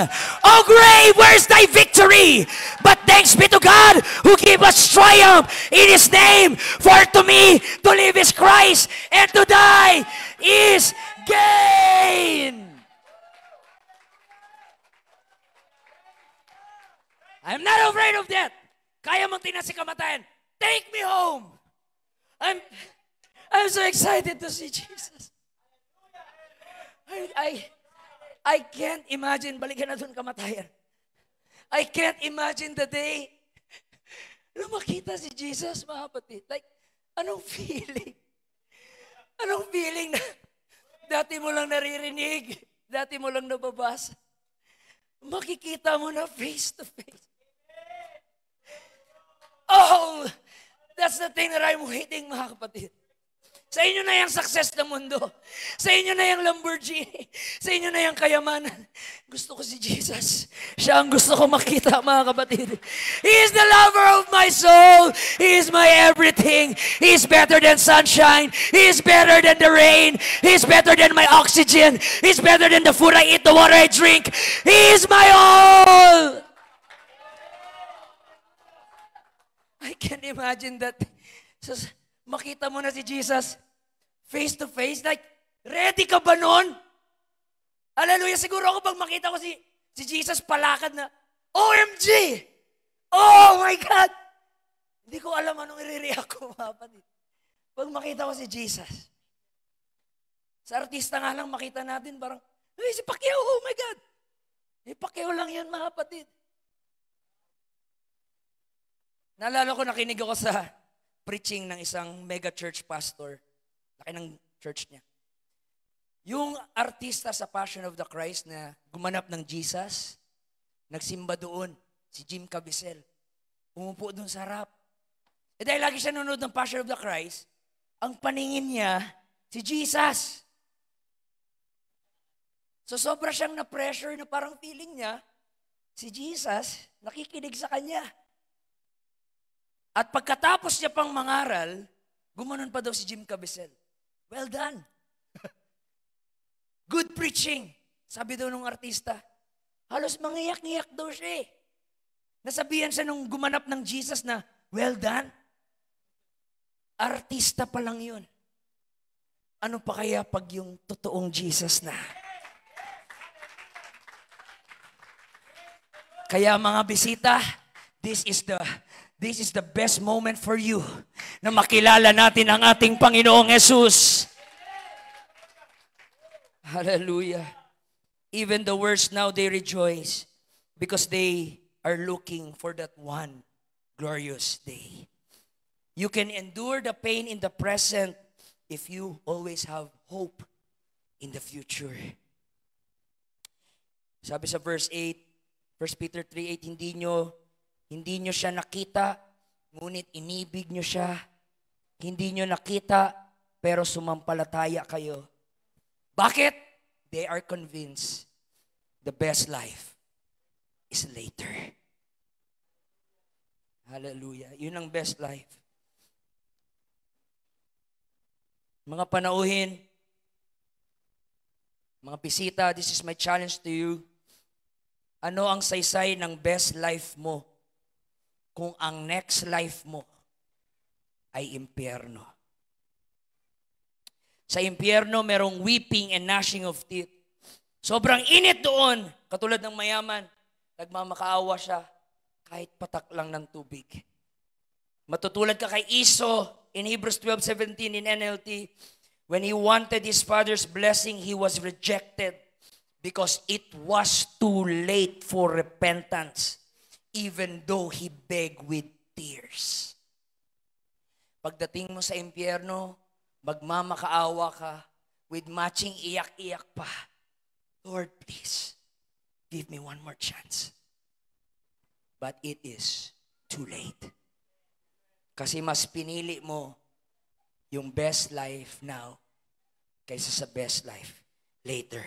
Oh grave, where is thy victory? But thanks be to God who gave us triumph in His name. For to me, to live is Christ, and to die is gain. I'm not afraid of death. Kaya mong tingnan si kamatayan. Take me home. I'm so excited to see Jesus. I can't imagine, balikan na doon kamatayan. I can't imagine the day na makita si Jesus, mga kapatid. Like, anong feeling? Anong feeling na dati mo lang naririnig, dati mo lang nababasa. Makikita mo na face to face. Oh, that's the thing that I'm waiting, mga kapatid. Sa inyo na yung success ng mundo. Sa inyo na yung Lamborghini. Sa inyo na yung kayamanan. Gusto ko si Jesus. Siya ang gusto ko makita, mga kapatid. He is the lover of my soul. He is my everything. He is better than sunshine. He is better than the rain. He is better than my oxygen. He is better than the food I eat, the water I drink. He is my all. I can't imagine that. Makita mo na si Jesus face to face, like, ready ka ba nun? Hallelujah, siguro ako pag makita ko si Jesus palakad na, OMG! Oh my God! Hindi ko alam anong i-react ko, mga kapatid. Pag makita ko si Jesus. Sa artista nga lang makita natin parang, ay, si Pacquiao, oh my God! Eh, Pacquiao lang yan, mga kapatid. Naalala ko, nakinig ako sa preaching ng isang mega church pastor. Laki ng church niya. Yung artista sa Passion of the Christ na gumanap ng Jesus, nagsimba doon, si Jim Caviezel. Umupo doon sa harap. Eh dahil lagi siya nanonood ng Passion of the Christ, ang paningin niya, si Jesus. So sobra siyang na-pressure na parang feeling niya, si Jesus, nakikinig sa kanya. At pagkatapos niya pang mangaral, gumanon pa daw si Jim Caviezel. Well done. Good preaching. Sabi daw nung artista. Halos mangiyak-ngiyak daw siya eh. Nasabihan siya nung gumanap ng Jesus na, well done. Artista pa lang yun. Ano pa kaya pag yung totoong Jesus na? Kaya mga bisita, this is the best moment for you na makilala natin ang ating Panginoong Jesus. Hallelujah. Even the worst now, they rejoice because they are looking for that one glorious day. You can endure the pain in the present if you always have hope in the future. Sabi sa verse 8, 1 Peter 3:8, hindi nyo siya nakita, ngunit inibig nyo siya. Hindi nyo nakita, pero sumampalataya kayo. Bakit? They are convinced the best life is later. Hallelujah. Yun ang best life. Mga panauhin, mga bisita, this is my challenge to you. Ano ang saysay ng best life mo kung ang next life mo ay impyerno? Sa impyerno, merong weeping and gnashing of teeth. Sobrang init doon. Katulad ng mayaman, nagmamakaawa siya kahit patak lang ng tubig. Matutulad ka kay Esau in Hebrews 12:17 in NLT. When he wanted his father's blessing, he was rejected because it was too late for repentance, even though he begged with tears. Pagdating mo sa impyerno, magmamakaawa ka with matching iyak-iyak pa. Lord, please, give me one more chance. But it is too late. Kasi mas pinili mo yung best life now kaysa sa best life later.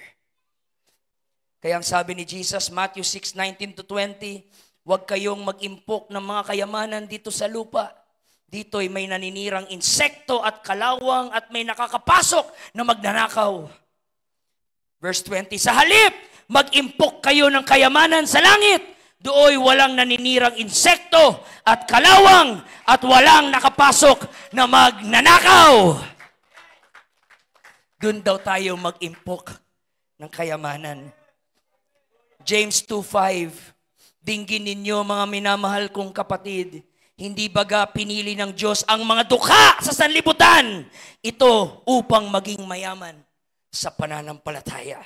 Kaya ang sabi ni Jesus, Matthew 6:19-20, huwag kayong mag-impok ng mga kayamanan dito sa lupa. Dito'y may naninirang insekto at kalawang at may nakakapasok na magnanakaw. Verse 20, sa halip, mag-impok kayo ng kayamanan sa langit. Dooy walang naninirang insekto at kalawang at walang nakapasok na magnanakaw. Doon daw tayo mag-impok ng kayamanan. James 2:5, dinggin ninyo mga minamahal kong kapatid, hindi baga pinili ng Diyos ang mga dukha sa sanlibutan, ito upang maging mayaman sa pananampalataya.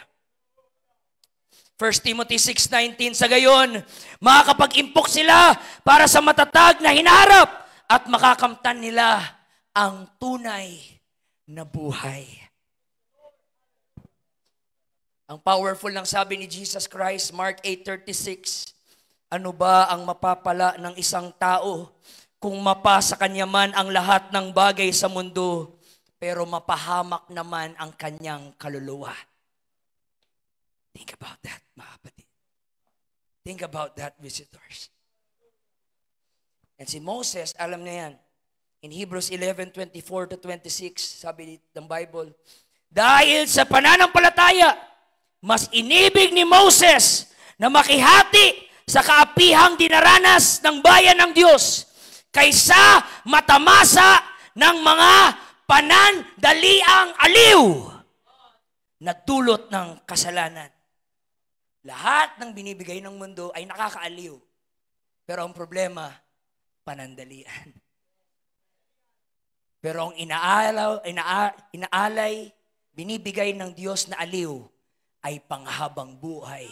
1 Timothy 6:19, sa gayon, makakapag-impok sila para sa matatag na hinaharap at makakamtan nila ang tunay na buhay. Ang powerful ng sabi ni Jesus Christ, Mark 8:36, ano ba ang mapapala ng isang tao kung mapa sa kanya man ang lahat ng bagay sa mundo, pero mapahamak naman ang kanyang kaluluwa? Think about that, mga kapatid. Think about that, visitors. And si Moses, alam niya yan. In Hebrews 11:24-26, sabi ng Bible, dahil sa pananampalataya, mas inibig ni Moses na makihati sa kaapihang dinaranas ng bayan ng Diyos kaysa matamasa ng mga panandaliang aliw nagdulot ng kasalanan. Lahat ng binibigay ng mundo ay nakakaaliw. Pero ang problema, panandalian. Pero ang inaalay, binibigay ng Diyos na aliw, ay panghabang buhay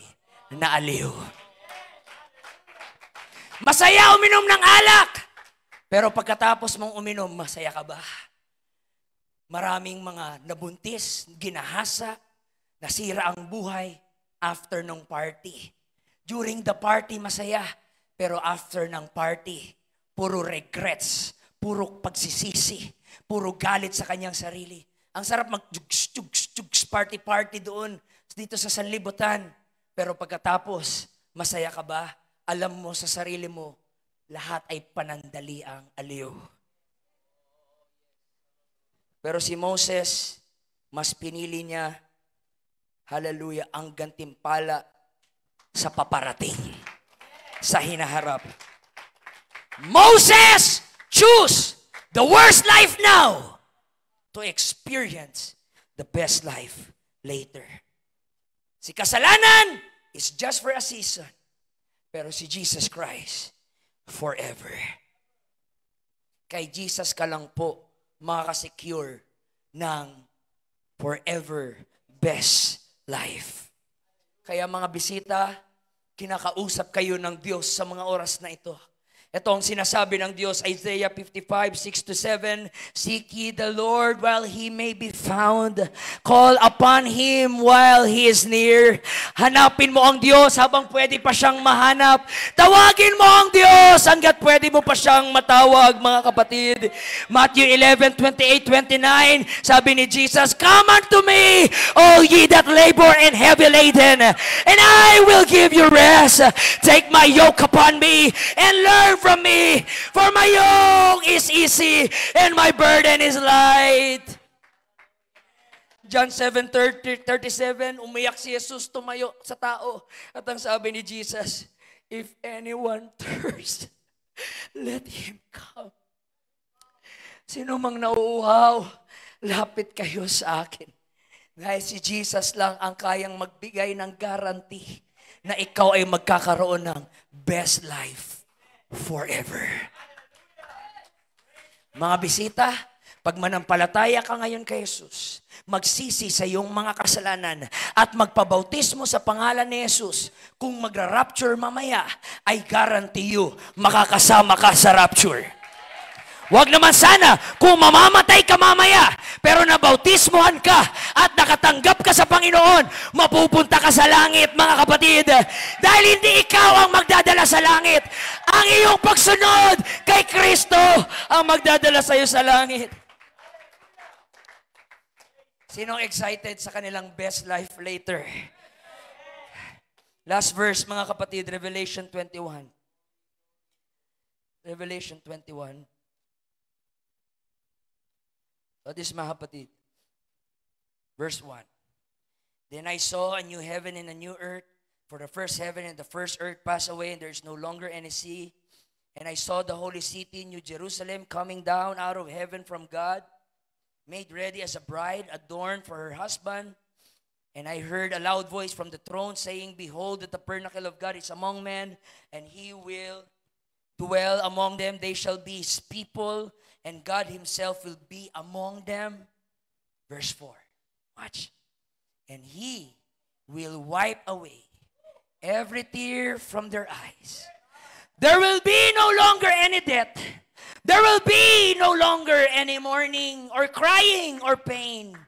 na aliw. Masaya uminom ng alak! Pero pagkatapos mong uminom, masaya ka ba? Maraming mga nabuntis, ginahasa, nasira ang buhay after ng party. During the party, masaya. Pero after ng party, puro regrets, puro pagsisisi, puro galit sa kanyang sarili. Ang sarap mag-jugs, party doon, dito sa sanlibutan. Pero pagkatapos, masaya ka ba? Alam mo sa sarili mo, lahat ay panandaliang aliw. Pero si Moses, mas pinili niya, hallelujah, ang gantimpala sa paparating, sa hinaharap. Moses choose the worst life now to experience the best life later. Si kasalanan is just for a season, pero si Jesus Christ, forever. Kay Jesus ka lang po makaka-secure ng forever best life. Kaya mga bisita, kinakausap kayo ng Diyos sa mga oras na ito. Ito ang sinasabi ng Diyos, Isaiah 55:6-7, Seek ye the Lord while He may be found. Call upon Him while He is near. Hanapin mo ang Diyos habang pwede pa siyang mahanap. Tawagin mo ang Diyos hanggat pwede mo pa siyang matawag, mga kapatid. Matthew 11:28-29, sabi ni Jesus, Come unto me, all ye that labor and heavy laden, and I will give you rest. Take my yoke upon me and learn from me, for my yoke is easy and my burden is light. John 7:37, umiyak si Jesus, tumayo sa tao. At ang sabi ni Jesus, If anyone thirsts, let him come. Sino mang nauuhaw, lapit kayo sa akin. Dahil si Jesus lang ang kayang magbigay ng guarantee na ikaw ay magkakaroon ng best life forever. Mga bisita, pag manampalataya ka ngayon kay Jesus, magsisi sa iyong mga kasalanan at magpabautismo sa pangalan ni Jesus, kung magra-rapture mamaya, I guarantee you, makakasama ka sa rapture. Huwag naman sana kung mamamatay ka mamaya, pero nabautismohan ka at nakatanggap ka sa Panginoon, mapupunta ka sa langit, mga kapatid. Dahil hindi ikaw ang magdadala sa langit. Ang iyong pagsunod kay Kristo ang magdadala sa iyo sa langit. Sinong excited sa kanilang best life later? Last verse, mga kapatid, Revelation 21. Revelation 21. So this, mga kapatid, verse 1. Then I saw a new heaven and a new earth, for the first heaven and the first earth passed away, and there is no longer any sea. And I saw the holy city, New Jerusalem, coming down out of heaven from God, made ready as a bride, adorned for her husband. And I heard a loud voice from the throne saying, Behold, the tabernacle of God is among men, and He will dwell among them. They shall be His people, and God Himself will be among them. Verse 4. Watch. And He will wipe away every tear from their eyes. There will be no longer any death. There will be no longer any mourning or crying or pain.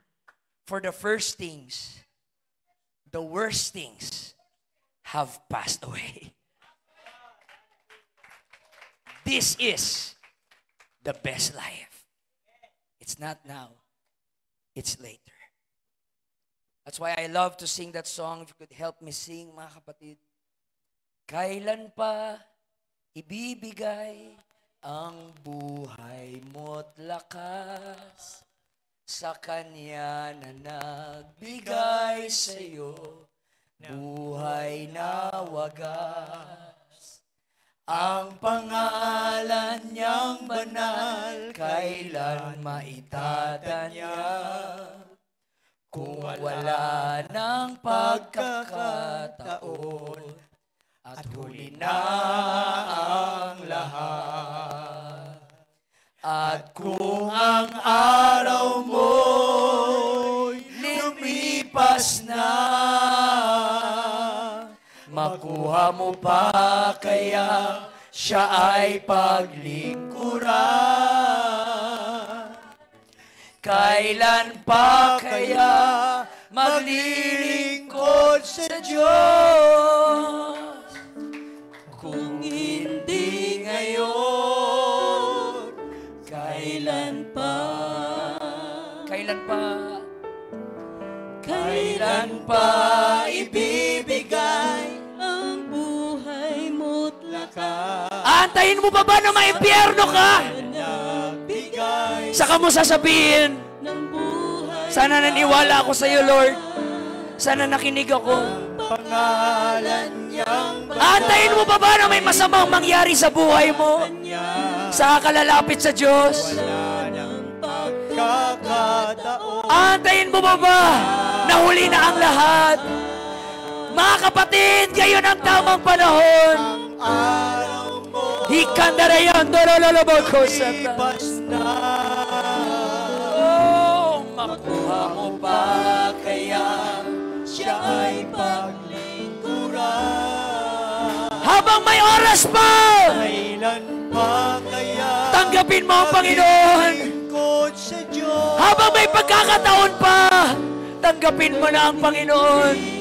For the first things, the worst things have passed away. This is the best life. It's not now. It's later. That's why I love to sing that song. If you could help me sing, mga kapatid. Kailan pa ibibigay ang buhay mo't lakas sa Kanya na nagbigay sa iyo buhay na wagas. Ang pangalan niyang banal, kailan maitatanya? Kung wala ng pagkakataon, at huli na ang lahat. At kung ang araw mo'y lumipas na, makuha mo pa kaya siya ay paglingkuran. Kailan pa kaya maglilingkod sa Diyos? Kung hindi ngayon, kailan pa? Kailan pa? Kailan pa ibibigay ang buhay mo't lakas? Antayin mo pa ba na maimpyerno ka? Saka mo sasabihin, sana naniwala ako sa iyo, Lord. Sana nakinig ako. Antayin mo pa ba na may masamang mangyari sa buhay mo? Saka ka lalapit sa Diyos? Antayin mo pa ba na huli na ang lahat? Mga kapatid, ngayon ang tamang panahon. Hikandarayan, dorololobog ko sa makuha mo pa kaya siya ay paglingkuran. Habang may oras pa, kailan pa kaya tanggapin mo ang Panginoon. Habang may pagkakataon pa, tanggapin mo na ang Panginoon.